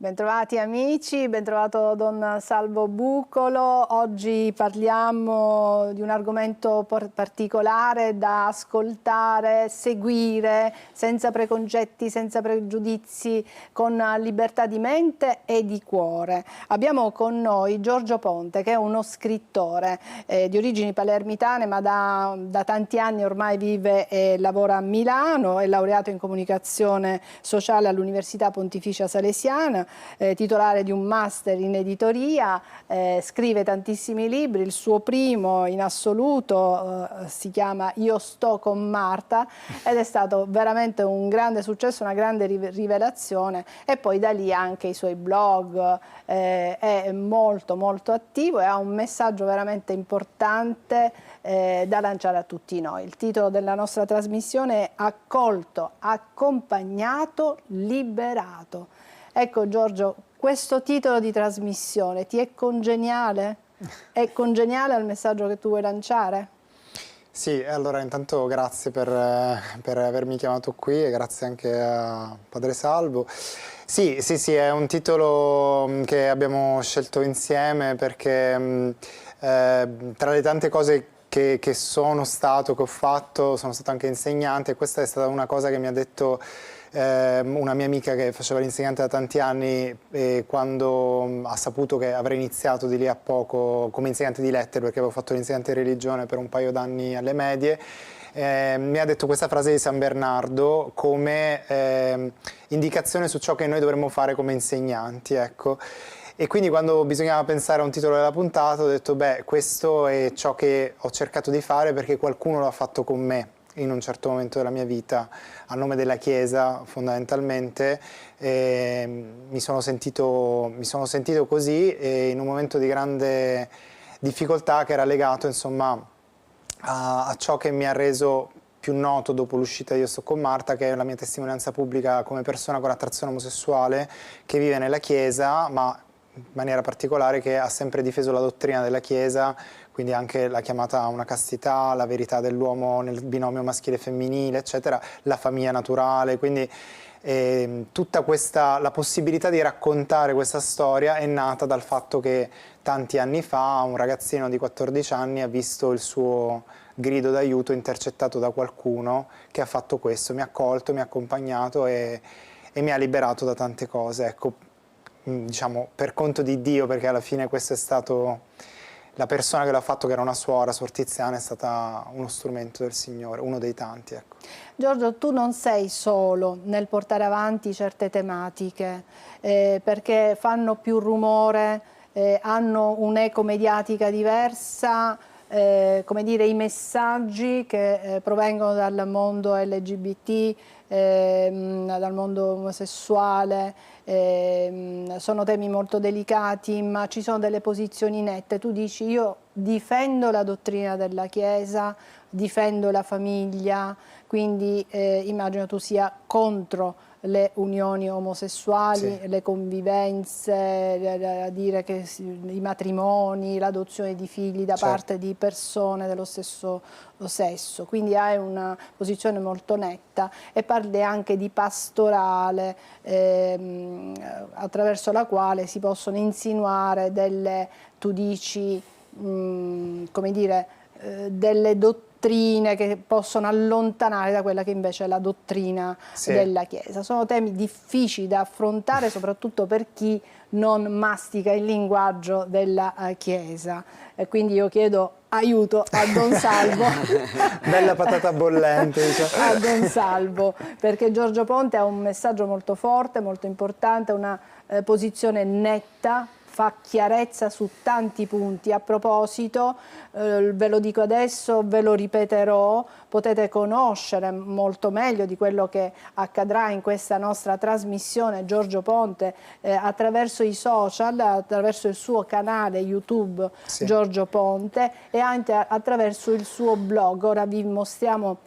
Bentrovati amici, bentrovato Don Salvo Bucolo. Oggi parliamo di un argomento particolare da ascoltare, seguire, senza preconcetti, senza pregiudizi, con libertà di mente e di cuore. Abbiamo con noi Giorgio Ponte, che è uno scrittore di origini palermitane, ma da tanti anni ormai vive e lavora a Milano, è laureato in comunicazione sociale all'Università Pontificia Salesiana, titolare di un master in editoria, scrive tantissimi libri. Il suo primo in assoluto si chiama Io sto con Marta ed è stato veramente un grande successo, una grande rivelazione, e poi da lì anche i suoi blog, è molto molto attivo e ha un messaggio veramente importante da lanciare a tutti noi. Il titolo della nostra trasmissione è Accolto, accompagnato, liberato. Ecco Giorgio, questo titolo di trasmissione ti è congeniale? È congeniale al messaggio che tu vuoi lanciare? Sì, allora intanto grazie per avermi chiamato qui e grazie anche a Padre Salvo. Sì, è un titolo che abbiamo scelto insieme perché tra le tante cose che sono stato, che ho fatto, sono stato anche insegnante, e questa è stata una cosa che mi ha detto una mia amica che faceva l'insegnante da tanti anni, e quando ha saputo che avrei iniziato di lì a poco come insegnante di lettere, perché avevo fatto l'insegnante di religione per un paio d'anni alle medie, mi ha detto questa frase di San Bernardo come indicazione su ciò che noi dovremmo fare come insegnanti, ecco. E quindi quando bisognava pensare a un titolo della puntata ho detto beh, questo è ciò che ho cercato di fare perché qualcuno lo ha fatto con me in un certo momento della mia vita, a nome della Chiesa fondamentalmente. Mi sono sentito così, e in un momento di grande difficoltà che era legato insomma a ciò che mi ha reso più noto dopo l'uscita di Io sto con Marta, che è la mia testimonianza pubblica come persona con attrazione omosessuale che vive nella Chiesa, ma in maniera particolare che ha sempre difeso la dottrina della Chiesa, quindi anche la chiamata a una castità, la verità dell'uomo nel binomio maschile e femminile, eccetera, la famiglia naturale. Quindi tutta la possibilità di raccontare questa storia è nata dal fatto che tanti anni fa un ragazzino di 14 anni ha visto il suo grido d'aiuto intercettato da qualcuno che ha fatto questo, mi ha accolto, mi ha accompagnato e mi ha liberato da tante cose, ecco, diciamo per conto di Dio, perché alla fine questo è stato, la persona che l'ha fatto, che era una suora sortiziana, è stata uno strumento del Signore, uno dei tanti, ecco. Giorgio, tu non sei solo nel portare avanti certe tematiche, perché fanno più rumore, hanno un'eco mediatica diversa, come dire, i messaggi che provengono dal mondo LGBT, dal mondo omosessuale, sono temi molto delicati, ma ci sono delle posizioni nette. Tu dici: io difendo la dottrina della Chiesa, difendo la famiglia, quindi immagino tu sia contro le unioni omosessuali, sì, le convivenze, a dire che i matrimoni, l'adozione di figli da parte di persone dello stesso sesso, quindi hai una posizione molto netta e parli anche di pastorale, attraverso la quale si possono insinuare delle, tu dici, come dire, delle dottrine che possono allontanare da quella che invece è la dottrina della Chiesa. Sono temi difficili da affrontare, soprattutto per chi non mastica il linguaggio della Chiesa. E quindi io chiedo aiuto a Don Salvo. Bella patata bollente, diciamo. A Don Salvo, perché Giorgio Ponte ha un messaggio molto forte, molto importante, una posizione netta, fa chiarezza su tanti punti. A proposito, ve lo dico adesso, ve lo ripeterò, potete conoscere molto meglio di quello che accadrà in questa nostra trasmissione Giorgio Ponte attraverso i social, attraverso il suo canale YouTube Giorgio Ponte, e anche attraverso il suo blog. Ora vi mostriamo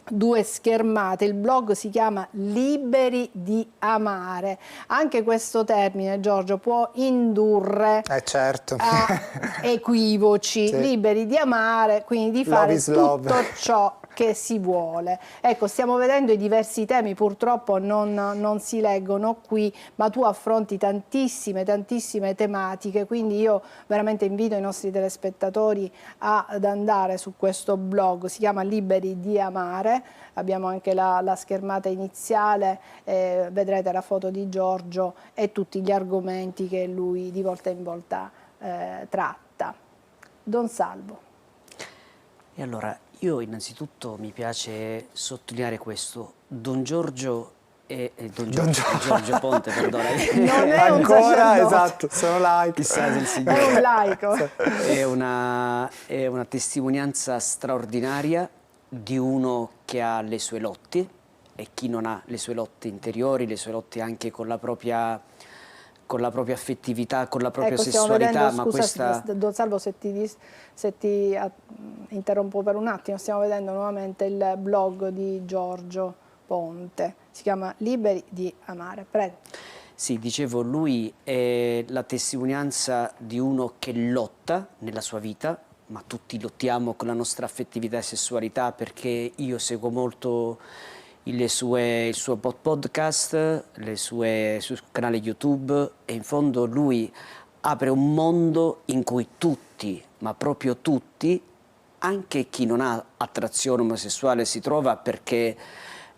due schermate. Il blog si chiama Liberi di amare. Anche questo termine, Giorgio, può indurre a equivoci. Liberi di amare, quindi di fare tutto ciò che si vuole. Ecco, stiamo vedendo i diversi temi, purtroppo non si leggono qui, ma tu affronti tantissime tematiche, quindi io veramente invito i nostri telespettatori ad andare su questo blog, si chiama Liberi di Amare, abbiamo anche la schermata iniziale, vedrete la foto di Giorgio e tutti gli argomenti che lui di volta in volta tratta. Don Salvo. E allora, io innanzitutto mi piace sottolineare questo, Don Giorgio Giorgio Ponte, perdona. Non è un ancora, sacerdote. esatto, sono laico. Chissà del Signore. È un laico. È una testimonianza straordinaria di uno che ha le sue lotte e chi non ha le sue lotte interiori, le sue lotte anche con la propria affettività, con la propria sessualità. Vedendo, scusa, Don Salvo, se ti interrompo per un attimo, stiamo vedendo nuovamente il blog di Giorgio Ponte, si chiama Liberi di Amare. Prego. Sì, dicevo, lui è la testimonianza di uno che lotta nella sua vita, ma tutti lottiamo con la nostra affettività e sessualità, perché io seguo molto il suo podcast, il suo canale YouTube, e in fondo lui apre un mondo in cui tutti, ma proprio tutti, anche chi non ha attrazione omosessuale si trova, perché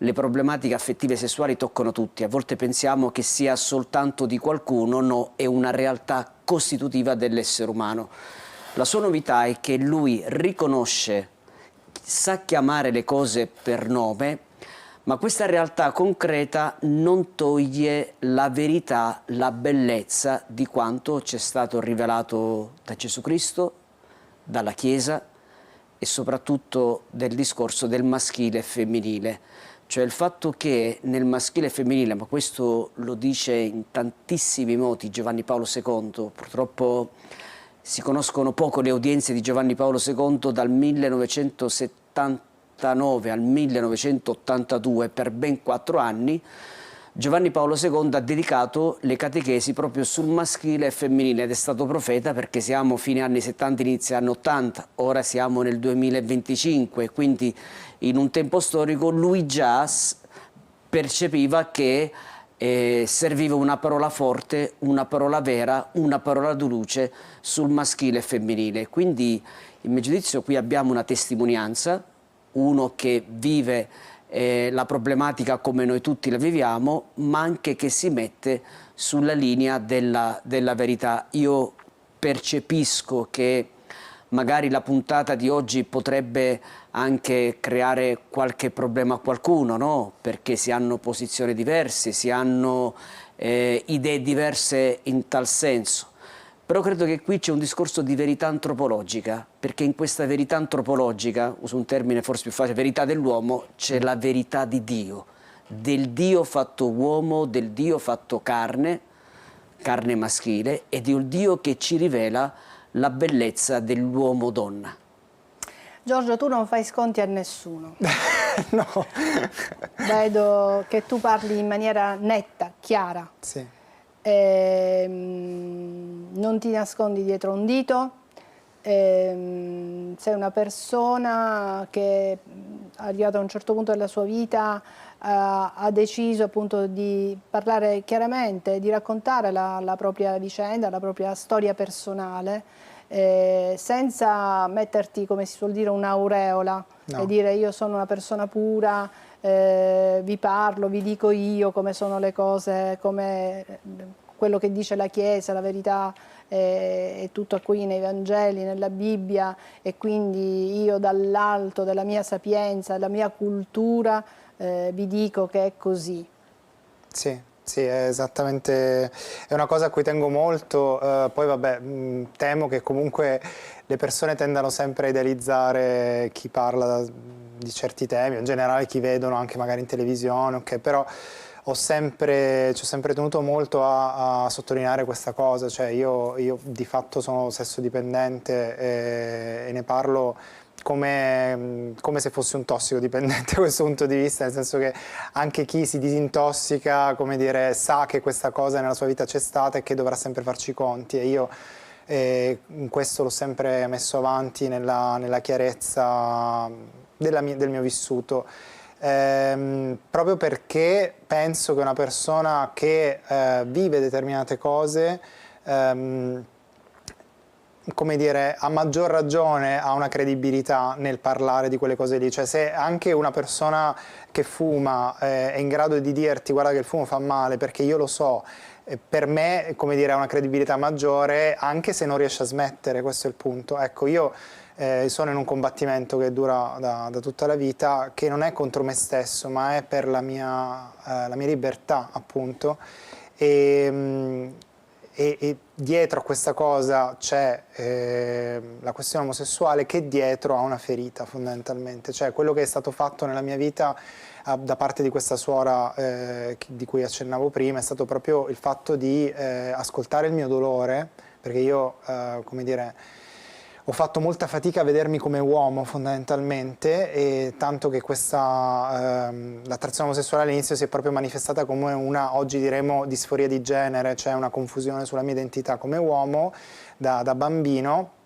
le problematiche affettive e sessuali toccano tutti. A volte pensiamo che sia soltanto di qualcuno, no, è una realtà costitutiva dell'essere umano. La sua novità è che lui riconosce, sa chiamare le cose per nome, ma questa realtà concreta non toglie la verità, la bellezza di quanto ci è stato rivelato da Gesù Cristo, dalla Chiesa e soprattutto del discorso del maschile e femminile. Cioè il fatto che nel maschile e femminile, ma questo lo dice in tantissimi modi Giovanni Paolo II, purtroppo si conoscono poco le udienze di Giovanni Paolo II dal 1979 al 1982, per ben 4 anni, Giovanni Paolo II ha dedicato le catechesi proprio sul maschile e femminile ed è stato profeta, perché siamo fine anni 70, inizio anni 80, ora siamo nel 2025, quindi in un tempo storico lui già percepiva che serviva una parola forte, una parola vera, una parola di luce sul maschile e femminile. Quindi in mio giudizio qui abbiamo una testimonianza, uno che vive la problematica come noi tutti la viviamo, ma anche che si mette sulla linea della verità. Io percepisco che magari la puntata di oggi potrebbe anche creare qualche problema a qualcuno, no? Perché si hanno posizioni diverse, si hanno idee diverse in tal senso. Però credo che qui c'è un discorso di verità antropologica, perché in questa verità antropologica, uso un termine forse più facile, verità dell'uomo, c'è la verità di Dio, del Dio fatto uomo, del Dio fatto carne maschile, e di un Dio che ci rivela la bellezza dell'uomo-donna. Giorgio, tu non fai sconti a nessuno. No. Vedo che tu parli in maniera netta, chiara. Sì. Non ti nascondi dietro un dito, sei una persona che arrivata a un certo punto della sua vita ha deciso appunto di parlare chiaramente, di raccontare la propria vicenda, la propria storia personale, senza metterti, come si suol dire, un'aureola, No. e dire io sono una persona pura, vi parlo, vi dico io come sono le cose, come quello che dice la Chiesa, la verità è tutto qui nei Vangeli, nella Bibbia, e quindi io dall'alto della mia sapienza, della mia cultura vi dico che è così. Sì. Sì, è esattamente, è una cosa a cui tengo molto, poi vabbè, temo che comunque le persone tendano sempre a idealizzare chi parla di certi temi, in generale chi vedono anche magari in televisione, okay? Però ci ho sempre tenuto molto a sottolineare questa cosa, cioè io di fatto sono sessodipendente e ne parlo come se fossi un tossicodipendente da questo punto di vista, nel senso che anche chi si disintossica, come dire, sa che questa cosa nella sua vita c'è stata e che dovrà sempre farci i conti, e io questo l'ho sempre messo avanti nella chiarezza del mio vissuto. Proprio perché penso che una persona che vive determinate cose, come dire, a maggior ragione ha una credibilità nel parlare di quelle cose lì. Cioè, se anche una persona che fuma è in grado di dirti guarda che il fumo fa male perché io lo so, per me, come dire, ha una credibilità maggiore anche se non riesce a smettere, questo è il punto. Ecco, io sono in un combattimento che dura da tutta la vita, che non è contro me stesso, ma è per la mia libertà, appunto. E dietro a questa cosa c'è la questione omosessuale, che dietro ha una ferita fondamentalmente, cioè quello che è stato fatto nella mia vita da parte di questa suora di cui accennavo prima è stato proprio il fatto di ascoltare il mio dolore, perché io, come dire, ho fatto molta fatica a vedermi come uomo fondamentalmente, e tanto che l'attrazione omosessuale all'inizio si è proprio manifestata come una, oggi diremo, disforia di genere, cioè una confusione sulla mia identità come uomo da bambino.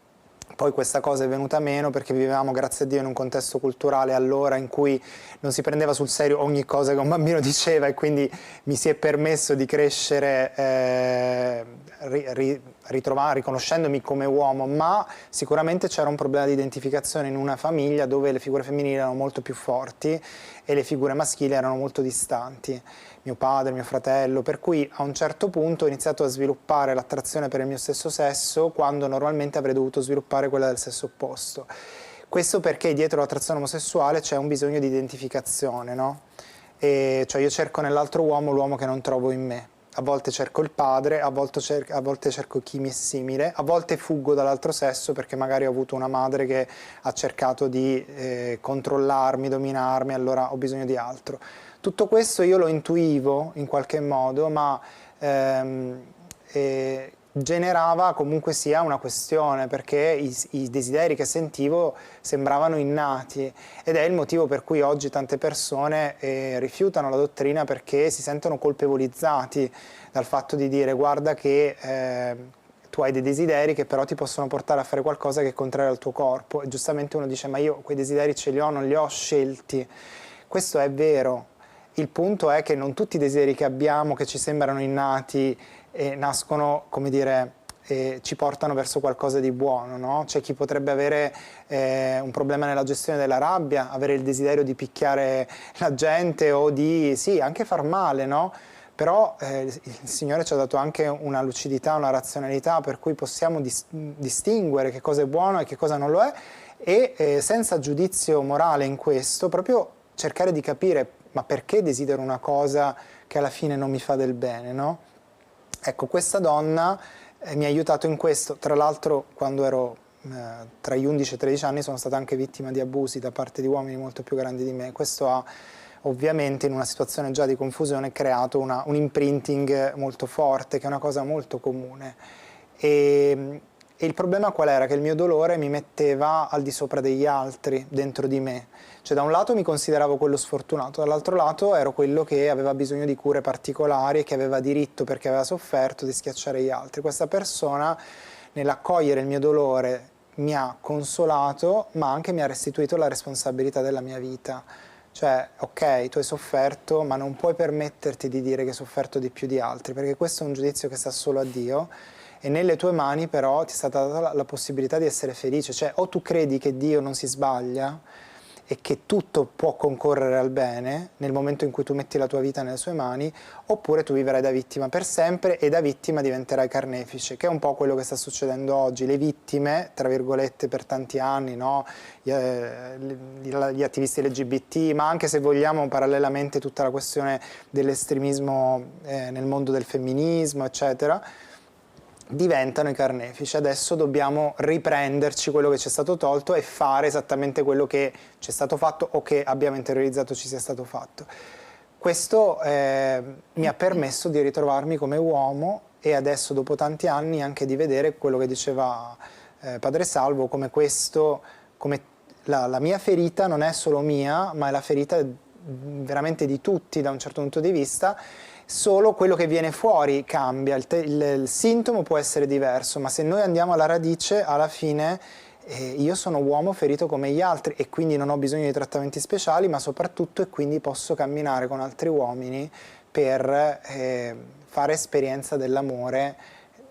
Poi questa cosa è venuta meno perché vivevamo, grazie a Dio, in un contesto culturale allora in cui non si prendeva sul serio ogni cosa che un bambino diceva, e quindi mi si è permesso di crescere riconoscendomi come uomo, ma sicuramente c'era un problema di identificazione in una famiglia dove le figure femminili erano molto più forti e le figure maschili erano molto distanti. Mio padre, mio fratello, per cui a un certo punto ho iniziato a sviluppare l'attrazione per il mio stesso sesso quando normalmente avrei dovuto sviluppare quella del sesso opposto. Questo perché dietro l'attrazione omosessuale c'è un bisogno di identificazione, no? Cioè io cerco nell'altro uomo l'uomo che non trovo in me. A volte cerco il padre, a volte cerco chi mi è simile, a volte fuggo dall'altro sesso perché magari ho avuto una madre che ha cercato di controllarmi, dominarmi, allora ho bisogno di altro. Tutto questo io lo intuivo in qualche modo, ma generava comunque sia una questione, perché i desideri che sentivo sembravano innati, ed è il motivo per cui oggi tante persone rifiutano la dottrina, perché si sentono colpevolizzati dal fatto di dire guarda che tu hai dei desideri che però ti possono portare a fare qualcosa che è contrario al tuo corpo, e giustamente uno dice ma io quei desideri ce li ho, non li ho scelti. Questo è vero. Il punto è che non tutti i desideri che abbiamo, che ci sembrano innati, nascono, come dire, ci portano verso qualcosa di buono, no? C'è chi potrebbe avere un problema nella gestione della rabbia, avere il desiderio di picchiare la gente o di, sì, anche far male, no? Però il Signore ci ha dato anche una lucidità, una razionalità per cui possiamo distinguere che cosa è buono e che cosa non lo è, e senza giudizio morale in questo, proprio cercare di capire ma perché desidero una cosa che alla fine non mi fa del bene, no? Ecco, questa donna mi ha aiutato in questo. Tra l'altro, quando ero tra gli 11 e i 13 anni sono stata anche vittima di abusi da parte di uomini molto più grandi di me. Questo ha ovviamente, in una situazione già di confusione, creato un imprinting molto forte, che è una cosa molto comune. E il problema qual era? Che il mio dolore mi metteva al di sopra degli altri, dentro di me. Cioè, da un lato mi consideravo quello sfortunato, dall'altro lato ero quello che aveva bisogno di cure particolari e che aveva diritto, perché aveva sofferto, di schiacciare gli altri. Questa persona, nell'accogliere il mio dolore, mi ha consolato, ma anche mi ha restituito la responsabilità della mia vita. Cioè, ok, tu hai sofferto, ma non puoi permetterti di dire che hai sofferto di più di altri, perché questo è un giudizio che sta solo a Dio, e nelle tue mani però ti è stata data la possibilità di essere felice. Cioè, o tu credi che Dio non si sbaglia e che tutto può concorrere al bene nel momento in cui tu metti la tua vita nelle sue mani, oppure tu vivrai da vittima per sempre e da vittima diventerai carnefice, che è un po' quello che sta succedendo oggi. Le vittime, tra virgolette, per tanti anni, no? Gli attivisti LGBT, ma anche, se vogliamo, parallelamente tutta la questione dell'estremismo nel mondo del femminismo, eccetera, diventano i carnefici. Adesso dobbiamo riprenderci quello che ci è stato tolto e fare esattamente quello che ci è stato fatto o che abbiamo interiorizzato ci sia stato fatto. Questo mi ha permesso di ritrovarmi come uomo, e adesso, dopo tanti anni, anche di vedere quello che diceva Padre Salvo, come questo, come la mia ferita non è solo mia, ma è la ferita veramente di tutti da un certo punto di vista. Solo quello che viene fuori cambia, il sintomo può essere diverso, ma se noi andiamo alla radice, alla fine io sono uomo ferito come gli altri e quindi non ho bisogno di trattamenti speciali, ma soprattutto e quindi posso camminare con altri uomini per fare esperienza dell'amore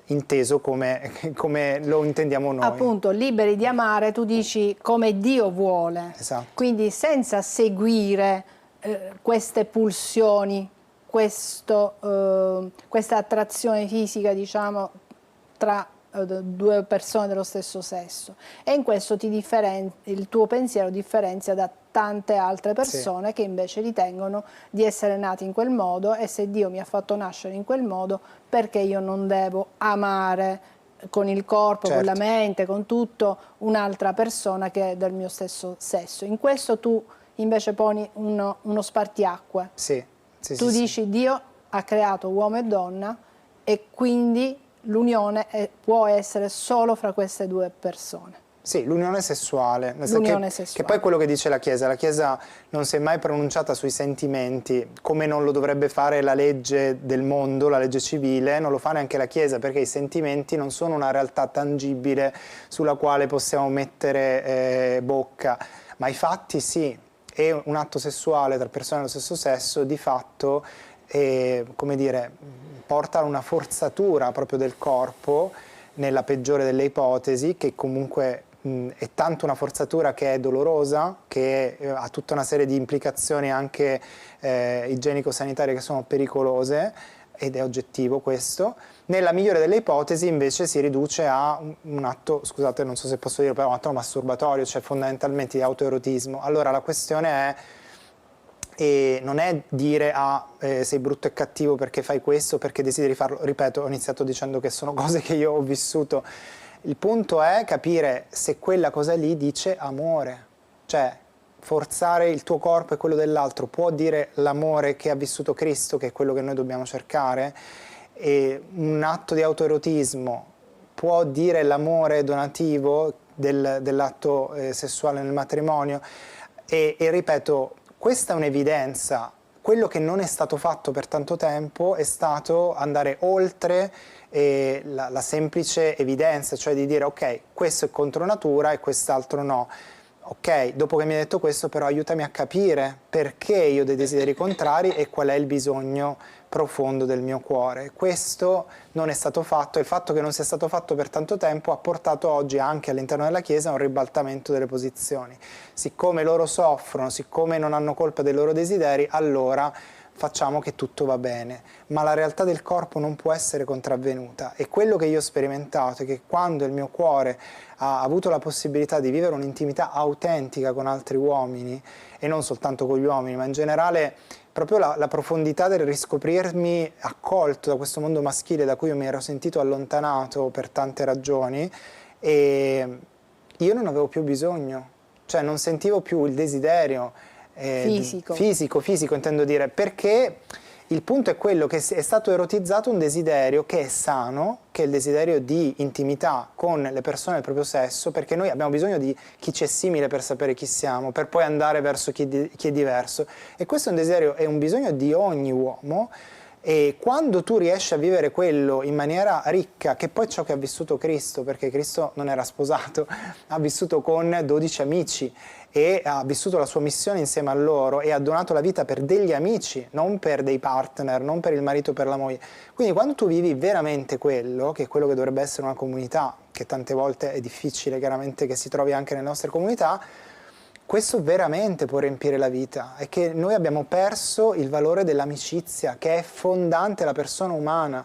inteso come lo intendiamo noi. Appunto, liberi di amare, tu dici come Dio vuole. Esatto. Quindi senza seguire queste pulsioni, questa attrazione fisica, diciamo, tra due persone dello stesso sesso. E in questo il tuo pensiero differenzia da tante altre persone, sì, che invece ritengono di essere nati in quel modo, e se Dio mi ha fatto nascere in quel modo, perché io non devo amare con il corpo, certo, con la mente, con tutto, un'altra persona che è del mio stesso sesso. In questo tu invece poni uno spartiacque. Sì, tu dici Dio ha creato uomo e donna e quindi l'unione può essere solo fra queste due persone. Sì, l'unione sessuale. Che poi è quello che dice la Chiesa non si è mai pronunciata sui sentimenti, come non lo dovrebbe fare la legge del mondo, la legge civile, non lo fa neanche la Chiesa, perché i sentimenti non sono una realtà tangibile sulla quale possiamo mettere bocca, ma i fatti sì. E un atto sessuale tra persone dello stesso sesso di fatto, come dire, porta a una forzatura proprio del corpo, nella peggiore delle ipotesi, che comunque è tanto una forzatura che è dolorosa, che ha tutta una serie di implicazioni anche igienico-sanitarie che sono pericolose, ed è oggettivo questo. Nella migliore delle ipotesi invece si riduce a un atto, scusate non so se posso dire, però un atto masturbatorio, cioè fondamentalmente di autoerotismo. Allora la questione è, e non è dire sei brutto e cattivo perché fai questo, perché desideri farlo. Ripeto, ho iniziato dicendo che sono cose che io ho vissuto. Il punto è capire se quella cosa lì dice amore, cioè forzare il tuo corpo e quello dell'altro può dire l'amore che ha vissuto Cristo, che è quello che noi dobbiamo cercare, e un atto di autoerotismo può dire l'amore donativo dell'atto sessuale nel matrimonio, e ripeto, questa è un'evidenza. Quello che non è stato fatto per tanto tempo è stato andare oltre la semplice evidenza, cioè di dire ok, questo è contro natura e quest'altro no. Ok, dopo che mi hai detto questo però aiutami a capire perché io ho dei desideri contrari e qual è il bisogno profondo del mio cuore. Questo non è stato fatto, e il fatto che non sia stato fatto per tanto tempo ha portato oggi anche all'interno della Chiesa a un ribaltamento delle posizioni. Siccome loro soffrono, siccome non hanno colpa dei loro desideri, allora facciamo che tutto va bene, ma la realtà del corpo non può essere contravvenuta, e quello che io ho sperimentato è che quando il mio cuore ha avuto la possibilità di vivere un'intimità autentica con altri uomini, e non soltanto con gli uomini, ma in generale proprio la profondità del riscoprirmi accolto da questo mondo maschile da cui io mi ero sentito allontanato per tante ragioni, e io non avevo più bisogno, cioè non sentivo più il desiderio fisico intendo dire, perché il punto è quello che è stato erotizzato un desiderio che è sano, che è il desiderio di intimità con le persone del proprio sesso, perché noi abbiamo bisogno di chi ci è simile per sapere chi siamo, per poi andare verso chi è diverso, e questo è un desiderio, è un bisogno di ogni uomo. E quando tu riesci a vivere quello in maniera ricca, che poi è ciò che ha vissuto Cristo, perché Cristo non era sposato, ha vissuto con 12 amici e ha vissuto la sua missione insieme a loro e ha donato la vita per degli amici, non per dei partner, non per il marito o per la moglie. Quindi quando tu vivi veramente quello, che è quello che dovrebbe essere una comunità, che tante volte è difficile chiaramente che si trovi anche nelle nostre comunità, questo veramente può riempire la vita. È che noi abbiamo perso il valore dell'amicizia, che è fondante la persona umana,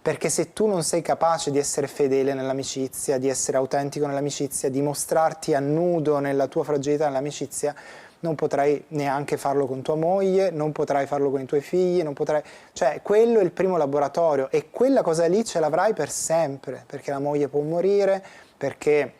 perché se tu non sei capace di essere fedele nell'amicizia, di essere autentico nell'amicizia, di mostrarti a nudo nella tua fragilità nell'amicizia, non potrai neanche farlo con tua moglie, non potrai farlo con i tuoi figli, non potrai... Cioè, quello è il primo laboratorio, e quella cosa lì ce l'avrai per sempre, perché la moglie può morire, perché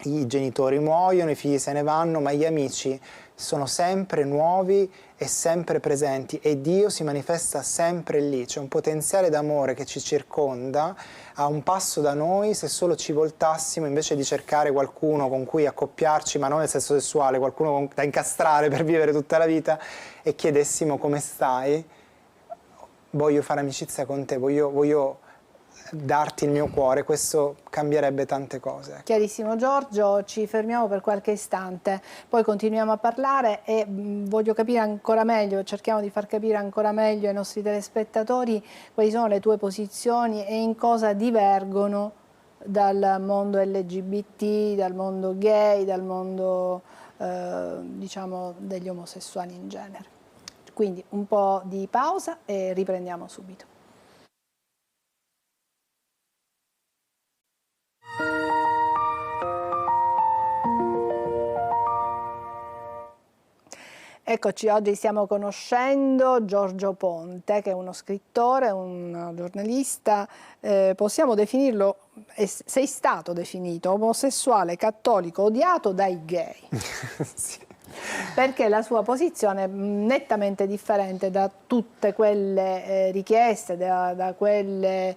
i genitori muoiono, i figli se ne vanno, ma gli amici sono sempre nuovi e sempre presenti, e Dio si manifesta sempre lì. C'è un potenziale d'amore che ci circonda a un passo da noi, se solo ci voltassimo, invece di cercare qualcuno con cui accoppiarci, ma non nel senso sessuale, qualcuno da incastrare per vivere tutta la vita, e chiedessimo come stai, voglio fare amicizia con te, voglio darti il mio cuore, questo cambierebbe tante cose. Chiarissimo Giorgio, ci fermiamo per qualche istante, poi continuiamo a parlare e voglio capire ancora meglio, cerchiamo di far capire ancora meglio ai nostri telespettatori quali sono le tue posizioni e in cosa divergono dal mondo LGBT, dal mondo gay, dal mondo diciamo degli omosessuali in genere. Quindi un po' di pausa e riprendiamo subito. Eccoci, oggi stiamo conoscendo Giorgio Ponte, che è uno scrittore, un giornalista, possiamo definirlo, sei stato definito omosessuale, cattolico, odiato dai gay. Sì. Perché la sua posizione è nettamente differente da tutte quelle richieste, da quelle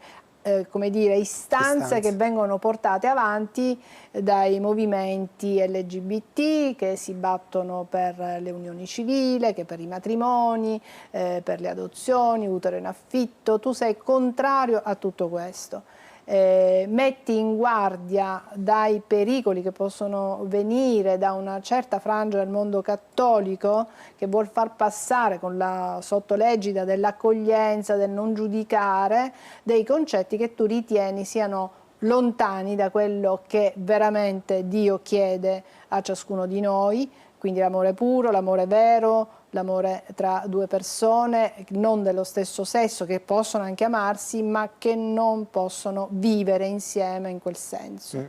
come dire, istanze che vengono portate avanti dai movimenti LGBT che si battono per le unioni civili, che per i matrimoni, per le adozioni, utero in affitto. Tu sei contrario a tutto questo. Metti in guardia dai pericoli che possono venire da una certa frangia del mondo cattolico che vuol far passare con la sotto l'egida dell'accoglienza, del non giudicare, dei concetti che tu ritieni siano lontani da quello che veramente Dio chiede a ciascuno di noi, quindi l'amore puro, l'amore vero, l'amore tra due persone non dello stesso sesso, che possono anche amarsi ma che non possono vivere insieme in quel senso.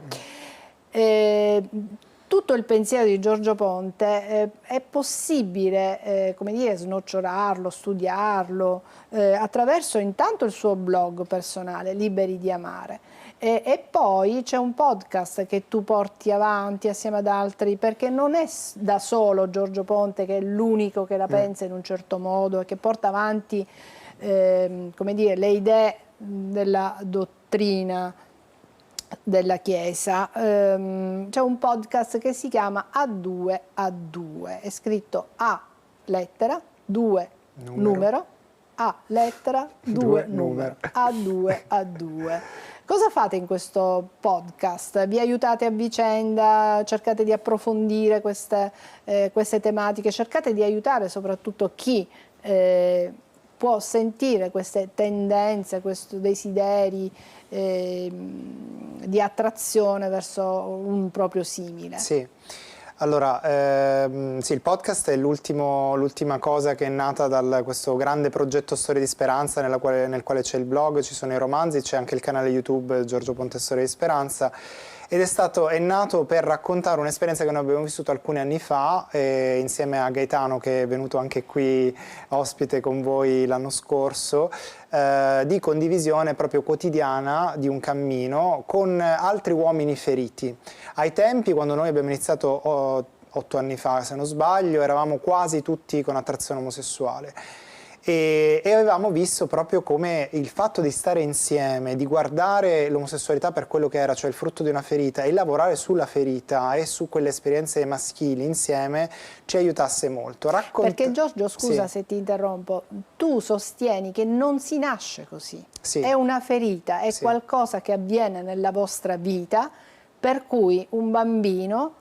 Tutto il pensiero di Giorgio Ponte è possibile come dire, snocciolarlo, studiarlo attraverso intanto il suo blog personale Liberi di amare. E poi c'è un podcast che tu porti avanti assieme ad altri, perché non è da solo Giorgio Ponte che è l'unico che la pensa in un certo modo e che porta avanti come dire, le idee della dottrina della Chiesa. C'è un podcast che si chiama A2A2, è scritto A lettera, 2 numero, A lettera, 2 numero, A2A2. Cosa fate in questo podcast? Vi aiutate a vicenda? Cercate di approfondire queste tematiche? Cercate di aiutare soprattutto chi può sentire queste tendenze, questi desideri di attrazione verso un proprio simile? Sì. Allora, sì, il podcast è l'ultima cosa che è nata da questo grande progetto Storie di Speranza nel quale c'è il blog, ci sono i romanzi, c'è anche il canale YouTube Giorgio Ponte Storie di Speranza, ed è nato per raccontare un'esperienza che noi abbiamo vissuto alcuni anni fa insieme a Gaetano, che è venuto anche qui ospite con voi l'anno scorso, di condivisione proprio quotidiana di un cammino con altri uomini feriti. Ai tempi, quando noi abbiamo iniziato 8 anni fa, se non sbaglio, eravamo quasi tutti con attrazione omosessuale. E avevamo visto proprio come il fatto di stare insieme, di guardare l'omosessualità per quello che era, cioè il frutto di una ferita, e lavorare sulla ferita e su quelle esperienze maschili insieme ci aiutasse molto. Perché Giorgio, scusa sì. se ti interrompo, tu sostieni che non si nasce così, Sì. È una ferita, è Sì. qualcosa che avviene nella vostra vita, per cui un bambino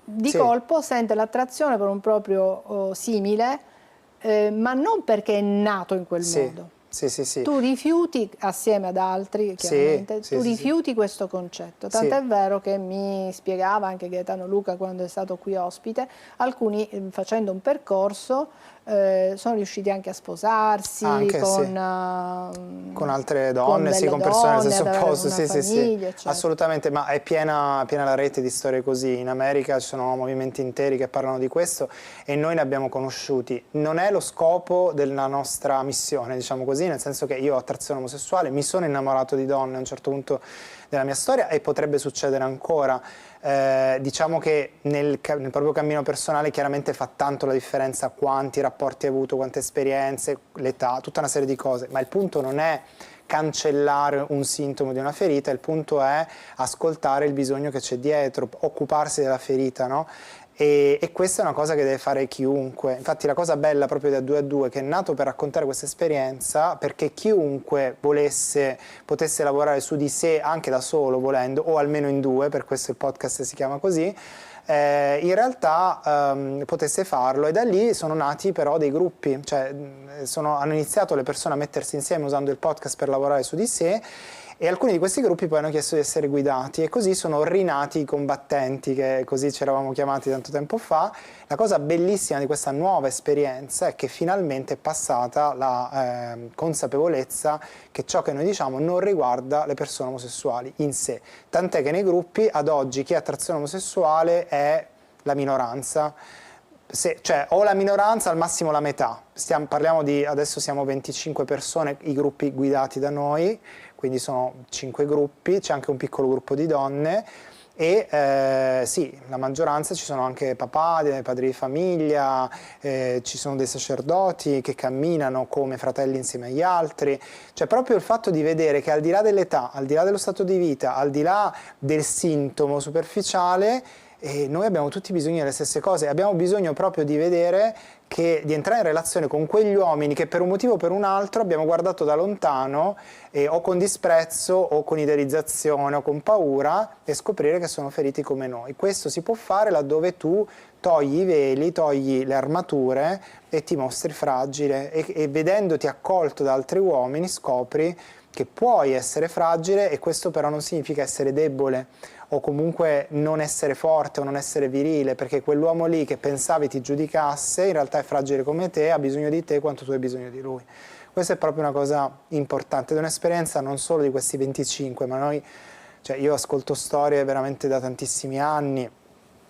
di Sì. colpo sente l'attrazione per un proprio simile, ma non perché è nato in quel modo. Sì, sì, sì. Tu rifiuti, assieme ad altri chiaramente, Sì, tu sì, rifiuti questo concetto, tant'è vero che mi spiegava anche Gaetano Luca quando è stato qui ospite, alcuni facendo un percorso sono riusciti anche a sposarsi Anche, con altre donne, con con persone del stesso posto, sì, sì, assolutamente, ma è piena la rete di storie così. In America ci sono movimenti interi che parlano di questo e noi ne abbiamo conosciuti. Non è lo scopo della nostra missione, diciamo così, nel senso che io ho attrazione omosessuale, mi sono innamorato di donne a un certo punto della mia storia e potrebbe succedere ancora. Diciamo che nel proprio cammino personale chiaramente fa tanto la differenza quanti rapporti hai avuto, quante esperienze, l'età, tutta una serie di cose, ma il punto non è cancellare un sintomo di una ferita, il punto è ascoltare il bisogno che c'è dietro, occuparsi della ferita, no? E questa è una cosa che deve fare chiunque. Infatti la cosa bella proprio da 2 a 2 che è nato per raccontare questa esperienza, perché chiunque potesse lavorare su di sé anche da solo volendo, o almeno in due, per questo il podcast si chiama così, in realtà potesse farlo, e da lì sono nati però dei gruppi, cioè hanno iniziato le persone a mettersi insieme usando il podcast per lavorare su di sé, e alcuni di questi gruppi poi hanno chiesto di essere guidati, e così sono rinati i combattenti, che così ci eravamo chiamati tanto tempo fa. La cosa bellissima di questa nuova esperienza è che finalmente è passata la consapevolezza che ciò che noi diciamo non riguarda le persone omosessuali in sé, tant'è che nei gruppi ad oggi chi ha attrazione omosessuale è la minoranza. Cioè o la minoranza, al massimo la metà. Parliamo di, adesso siamo 25 persone, i gruppi guidati da noi, quindi sono 5 gruppi, c'è anche un piccolo gruppo di donne, e sì, la maggioranza, ci sono anche papà, dei padri di famiglia, ci sono dei sacerdoti che camminano come fratelli insieme agli altri. Cioè proprio il fatto di vedere che al di là dell'età, al di là dello stato di vita, al di là del sintomo superficiale, e noi abbiamo tutti bisogno delle stesse cose, abbiamo bisogno proprio di vedere di entrare in relazione con quegli uomini che per un motivo o per un altro abbiamo guardato da lontano, o con disprezzo o con idealizzazione o con paura, e scoprire che sono feriti come noi. Questo si può fare laddove tu togli i veli, togli le armature e ti mostri fragile, e vedendoti accolto da altri uomini scopri che puoi essere fragile, e questo però non significa essere debole o comunque non essere forte o non essere virile, perché quell'uomo lì che pensavi ti giudicasse in realtà è fragile come te, ha bisogno di te quanto tu hai bisogno di lui. Questa è proprio una cosa importante, ed è un'esperienza non solo di questi 25, ma io ascolto storie veramente da tantissimi anni,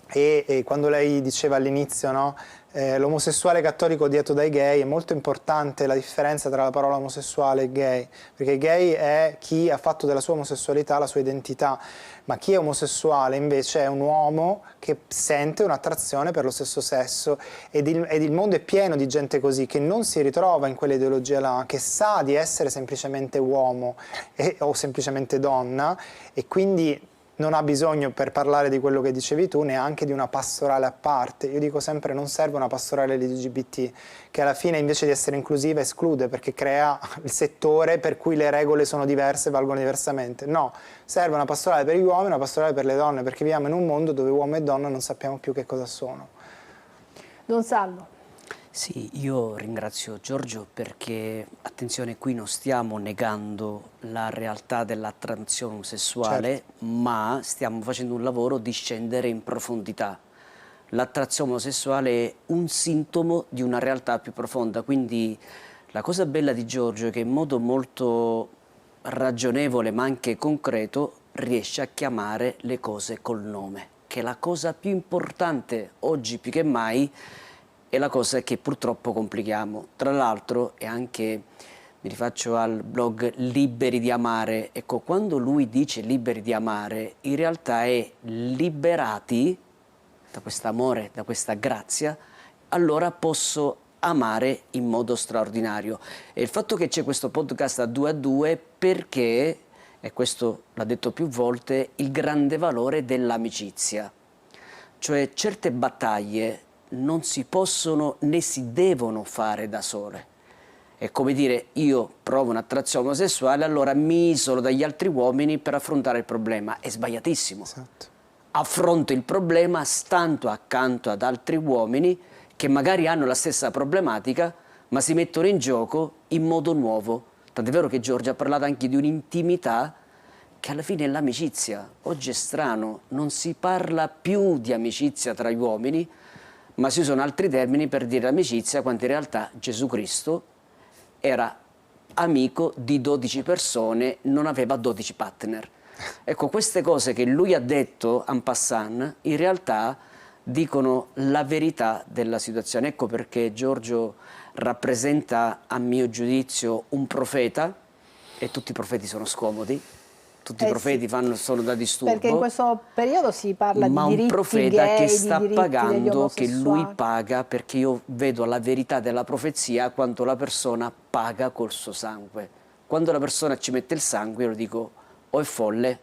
e quando lei diceva all'inizio, no, l'omosessuale cattolico odiato dai gay, è molto importante la differenza tra la parola omosessuale e gay, perché gay è chi ha fatto della sua omosessualità la sua identità, ma chi è omosessuale invece è un uomo che sente un'attrazione per lo stesso sesso, ed il mondo è pieno di gente così, che non si ritrova in quell'ideologia là, che sa di essere semplicemente uomo o semplicemente donna, e quindi non ha bisogno, per parlare di quello che dicevi tu, neanche di una pastorale a parte. Io dico sempre, non serve una pastorale LGBT, che alla fine invece di essere inclusiva esclude, perché crea il settore per cui le regole sono diverse e valgono diversamente. No, serve una pastorale per gli uomini e una pastorale per le donne, perché viviamo in un mondo dove uomo e donna non sappiamo più che cosa sono. Don Salvo. Sì, io ringrazio Giorgio, perché, attenzione, qui non stiamo negando la realtà dell'attrazione omosessuale, certo, ma stiamo facendo un lavoro di scendere in profondità. L'attrazione omosessuale è un sintomo di una realtà più profonda, quindi la cosa bella di Giorgio è che in modo molto ragionevole ma anche concreto riesce a chiamare le cose col nome, che è la cosa più importante oggi più che mai. È la cosa che purtroppo complichiamo. Tra l'altro, e anche mi rifaccio al blog Liberi di amare, ecco, quando lui dice liberi di amare, in realtà è liberati da questo amore, da questa grazia, allora posso amare in modo straordinario. E il fatto che c'è questo podcast a 2 a 2, perché, e questo l'ha detto più volte, il grande valore dell'amicizia. Cioè certe battaglie non si possono né si devono fare da sole. È come dire, io provo un'attrazione omosessuale, allora mi isolo dagli altri uomini per affrontare il problema. È sbagliatissimo. esatto. Affronto il problema stando accanto ad altri uomini che magari hanno la stessa problematica, ma si mettono in gioco in modo nuovo. Tant'è vero che Giorgia ha parlato anche di un'intimità che alla fine è l'amicizia. Oggi è strano, non si parla più di amicizia tra gli uomini, ma si usano altri termini per dire amicizia, quando in realtà Gesù Cristo era amico di 12 persone, non aveva 12 partner. Ecco, queste cose che lui ha detto en passant, in realtà dicono la verità della situazione. Ecco perché Giorgio rappresenta, a mio giudizio, un profeta, e tutti i profeti sono scomodi. Tutti i profeti sì, sono da disturbo. Perché in questo periodo si parla ma di diritti un profeta gay, che sta di diritti degli pagando, che lui omosessuali. paga, perché io vedo la verità della profezia quando la persona paga col suo sangue. Quando la persona ci mette il sangue, io lo dico, o è folle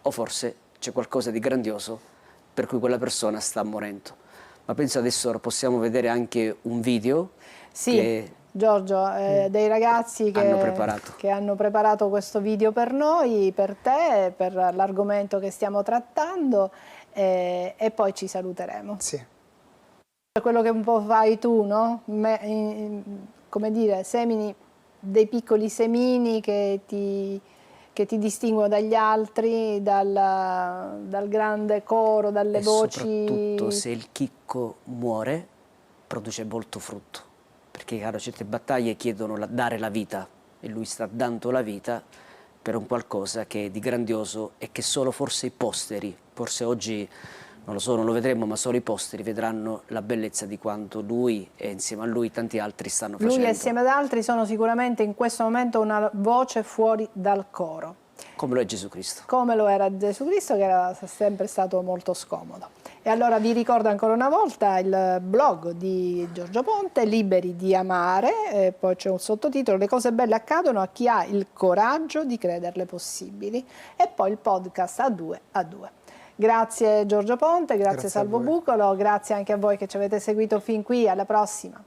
o forse c'è qualcosa di grandioso per cui quella persona sta morendo. Ma penso adesso possiamo vedere anche un video. Sì, che Giorgio, dei ragazzi che hanno preparato questo video per noi, per te, per l'argomento che stiamo trattando, e poi ci saluteremo. Sì. Quello che un po' fai tu, no? Come dire, semini dei piccoli semini che ti distinguono dagli altri, dal grande coro, dalle voci. Soprattutto se il chicco muore, produce molto frutto, perché caro, certe battaglie chiedono dare la vita, e lui sta dando la vita per un qualcosa che è di grandioso e che solo forse i posteri, forse oggi non lo so, non lo vedremo, ma solo i posteri vedranno la bellezza di quanto lui e insieme a lui tanti altri stanno facendo. Lui assieme ad altri sono sicuramente in questo momento una voce fuori dal coro. Come lo è Gesù Cristo. Come lo era Gesù Cristo, che era sempre stato molto scomodo. E allora vi ricordo ancora una volta il blog di Giorgio Ponte, Liberi di amare, poi c'è un sottotitolo, Le cose belle accadono a chi ha il coraggio di crederle possibili, e poi il podcast a due a due. Grazie Giorgio Ponte, grazie Salvo Bucolo, grazie anche a voi che ci avete seguito fin qui, alla prossima.